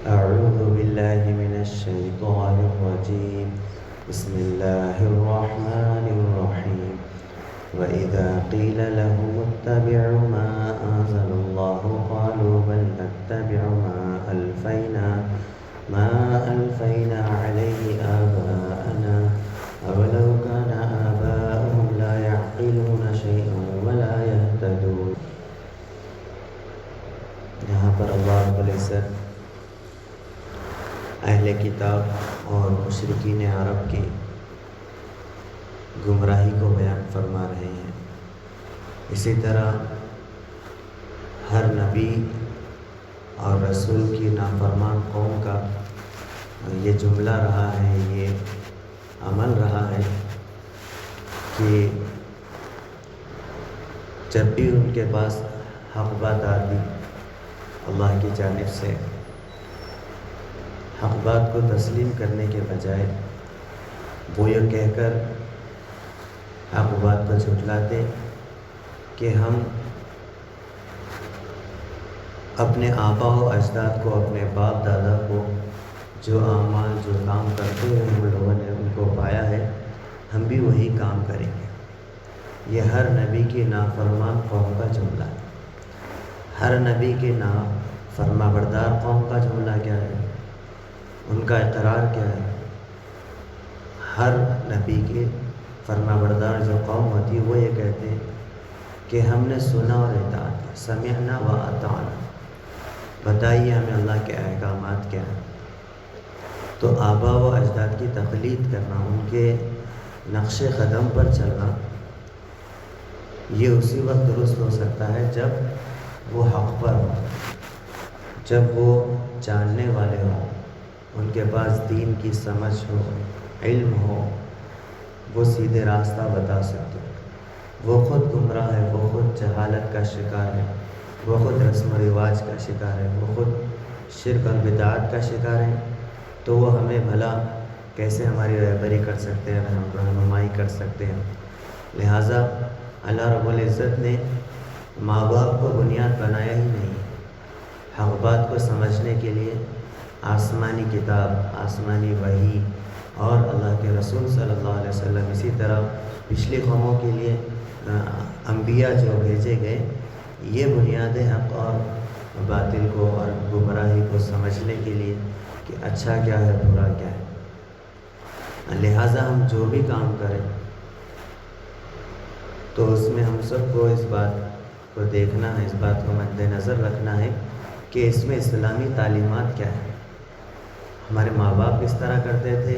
أعوذ بالله من الشيطان الرجيم. بسم الله الرحمن الرحيم. وإذا قيل لهم اتبعوا ما أنزل الله قالوا بل نتبع ما ألفينا عليه آباءنا أولو كان آباؤهم لا يعقلون شيئا ولا يهتدون. یہاں پر اللہ رب العزت اہل کتاب اور مشرکین عرب کی گمراہی کو بیان فرما رہے ہیں. اسی طرح ہر نبی اور رسول کی نافرمان قوم کا یہ جملہ رہا ہے، یہ عمل رہا ہے کہ جب بھی ان کے پاس حق بات آتی اللہ کی جانب سے، حق بات کو تسلیم کرنے کے بجائے وہ یہ کہہ کر حق بات کو جھٹلاتے کہ ہم اپنے آبا و اجداد کو، اپنے باپ دادا کو جو اعمال جو کام کرتے ہوئے ہم لوگوں نے ان کو پایا ہے، ہم بھی وہی کام کریں گے. یہ ہر نبی کی نافرمان قوم کا جملہ ہے. ہر نبی کے فرما بردار قوم کا جملہ کیا ہے؟ ان کا اقرار کیا ہے؟ ہر نبی کے فرما بردار جو قوم ہوتی ہے وہ یہ کہتے ہیں کہ ہم نے سنا اور اطاعت، سمعنا و اطعنا. بتائیے ہمیں اللہ کے احکامات کیا ہیں. تو آبا و اجداد کی تقلید کرنا، ان کے نقش قدم پر چلنا، یہ اسی وقت درست ہو سکتا ہے جب وہ حق پر ہو، جب وہ جاننے والے ہوں، ان کے پاس دین کی سمجھ ہو، علم ہو، وہ سیدھے راستہ بتا سکتے. وہ خود گمراہ ہے، وہ خود جہالت کا شکار ہے، وہ خود رسم و رواج کا شکار ہے، وہ خود شرک اور بدعات کا شکار ہے. تو وہ ہمیں بھلا کیسے ہماری رہبری کر سکتے ہیں، ہم رہنمائی کر سکتے ہیں. لہٰذا اللہ رب العزت نے ماں باپ کو بنیاد بنایا ہی نہیں. حق بات کو سمجھنے کے لیے آسمانی کتاب، آسمانی وحی اور اللہ کے رسول صلی اللہ علیہ وسلم، اسی طرح پچھلی قوموں کے لیے انبیاء جو بھیجے گئے، یہ بنیاد حق اور باطل کو اور گمراہی کو سمجھنے کے لیے کہ اچھا کیا ہے، برا کیا ہے. لہٰذا ہم جو بھی کام کریں تو اس میں ہم سب کو اس بات کو دیکھنا ہے، اس بات کو مد نظر رکھنا ہے کہ اس میں اسلامی تعلیمات کیا ہے. ہمارے ماں باپ اس طرح کرتے تھے،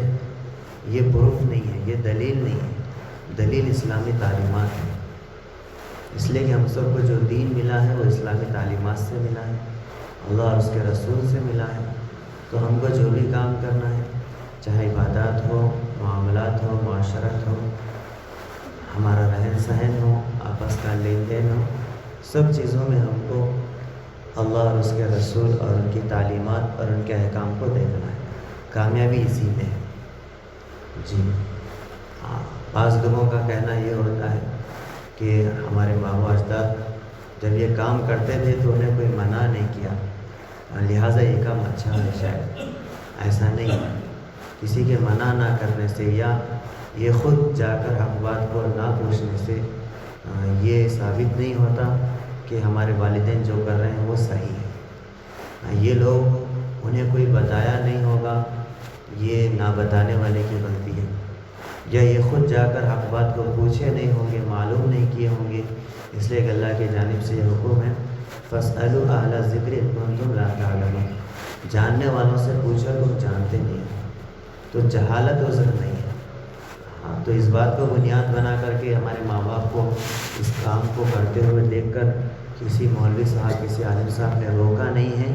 یہ پروف نہیں ہے، یہ دلیل نہیں ہے. دلیل اسلامی تعلیمات ہے. اس لیے کہ ہم سب کو جو دین ملا ہے وہ اسلامی تعلیمات سے ملا ہے، اللہ اور اس کے رسول سے ملا ہے. تو ہم کو جو بھی کام کرنا ہے، چاہے عبادات ہو، معاملات ہو، معاشرت ہو، ہمارا رہن سہن ہو، آپس کا لین دین ہو، سب چیزوں میں ہم کو اللہ اور اس کے رسول اور ان کی تعلیمات اور ان کے احکام کو دیکھنا ہے. کامیابی اسی میں ہے. جی بعض لوگوں کا کہنا یہ ہوتا ہے کہ ہمارے ماں و اجداد جب یہ کام کرتے تھے تو انہیں کوئی منع نہیں کیا، لہٰذا یہ کام اچھا ہے. شاید ایسا نہیں ہے. کسی کے منع نہ کرنے سے یا یہ خود جا کر حق بات کو نہ پوچھنے سے یہ ثابت نہیں ہوتا کہ ہمارے والدین جو کر رہے ہیں وہ صحیح ہے. یہ لوگ، انہیں کوئی بتایا نہیں ہوگا، یہ نہ بتانے والے کی غلطی ہے، یا یہ خود جا کر حق بات کو پوچھے نہیں ہوں گے، معلوم نہیں کیے ہوں گے. اس لیے کہ اللہ کی جانب سے یہ حکم ہے فَاسْأَلُوا أَهْلَ الذِّكْرِ إِن كُنتُمْ لَا تَعْلَمُونَ. جاننے والوں سے پوچھو، تم جانتے نہیں ہیں. تو جہالت عذر نہیں ہے. تو اس بات کو بنیاد بنا کر کے ہمارے ماں باپ کو اس کام کو کرتے ہوئے دیکھ کر کسی مولوی صاحب، کسی عالم صاحب نے روکا نہیں ہے،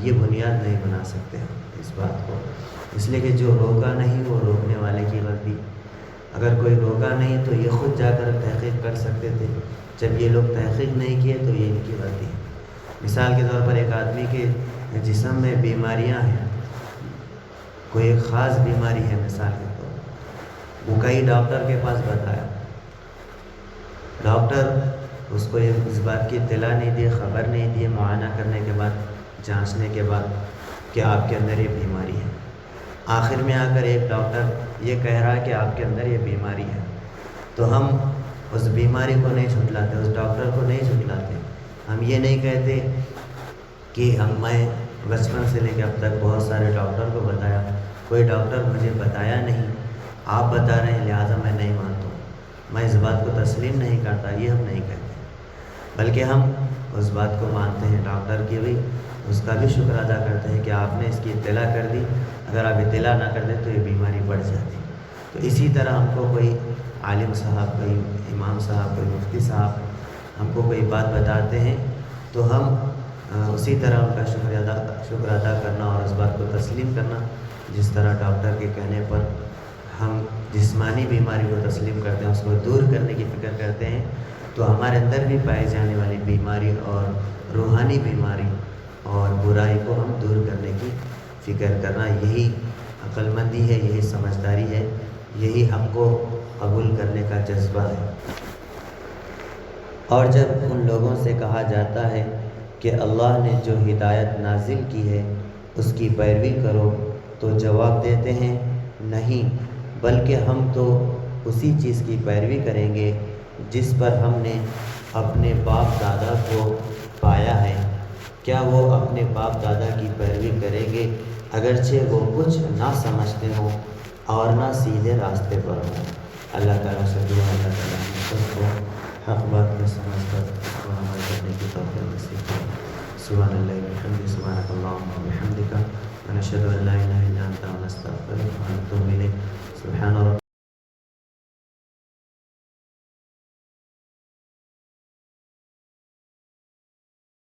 یہ بنیاد نہیں بنا سکتے ہم اس بات کو. اس لیے کہ جو روکا نہیں وہ روکنے والے کی غلطی. اگر کوئی روکا نہیں تو یہ خود جا کر تحقیق کر سکتے تھے. جب یہ لوگ تحقیق نہیں کیے تو یہ ان کی غلطی ہے. مثال کے طور پر ایک آدمی کے جسم میں بیماریاں ہیں، کوئی ایک خاص بیماری ہے مثال کے طور پر، وہ کئی ڈاکٹر کے پاس بتایا، ڈاکٹر اس کو اس بات کی اطلاع نہیں دی، خبر نہیں دی. معائنہ کرنے کے بعد، جانچنے کے بعد کہ آپ کے اندر یہ بیماری ہے. آخر میں آ کر ایک ڈاکٹر یہ کہہ رہا ہے کہ آپ کے اندر یہ بیماری ہے، تو ہم اس بیماری کو نہیں جھٹلاتے، اس ڈاکٹر کو نہیں جھٹلاتے. ہم یہ نہیں کہتے کہ میں بچپن سے لے کے اب تک بہت سارے ڈاکٹر کو بتایا، کوئی ڈاکٹر مجھے بتایا نہیں، آپ بتا رہے ہیں لہٰذا میں نہیں مانتا ہوں، میں اس بات کو تسلیم نہیں کرتا. یہ ہم نہیں کہتے، بلکہ ہم اس بات کو مانتے ہیں، ڈاکٹر کی بھی اس کا بھی شکر ادا کرتے ہیں کہ آپ نے اس کی اطلاع کر دی. اگر آپ اطلاع نہ کر دیں تو یہ بیماری بڑھ جاتی. تو اسی طرح ہم کو کوئی عالم صاحب، کوئی امام صاحب، کوئی مفتی صاحب ہم کو کوئی بات بتاتے ہیں تو ہم اسی طرح ان کا شکر ادا کرنا اور اس بات کو تسلیم کرنا، جس طرح ڈاکٹر کے کہنے پر ہم جسمانی بیماری کو تسلیم کرتے ہیں، اس کو دور کرنے کی فکر کرتے ہیں، تو ہمارے اندر بھی پائی جانے والی بیماری اور روحانی بیماری اور برائی کو ہم دور کرنے کی فکر کرنا، یہی عقل مندی ہے، یہی سمجھداری ہے، یہی ہم کو قبول کرنے کا جذبہ ہے. اور جب ان لوگوں سے کہا جاتا ہے کہ اللہ نے جو ہدایت نازل کی ہے اس کی پیروی کرو، تو جواب دیتے ہیں نہیں، بلکہ ہم تو اسی چیز کی پیروی کریں گے جس پر ہم نے اپنے باپ دادا کو پایا ہے. کیا وہ اپنے باپ دادا کی پیروی کریں گے اگرچہ وہ کچھ نہ سمجھتے ہوں اور نہ سیدھے راستے پر ہوں؟ اللہ تعالیٰ سے دعا ہے اللہ تعالیٰ ہم سب کو حق بات کو سمجھ کر اس کو عمل کرنے کی توفیق نصیب کرے. سبحان اللہ وبحمدہ، سبحانک اللہم وبحمدک، ونشہد ان لا الہ الا انت، ونستغفرک ونتوب الیک.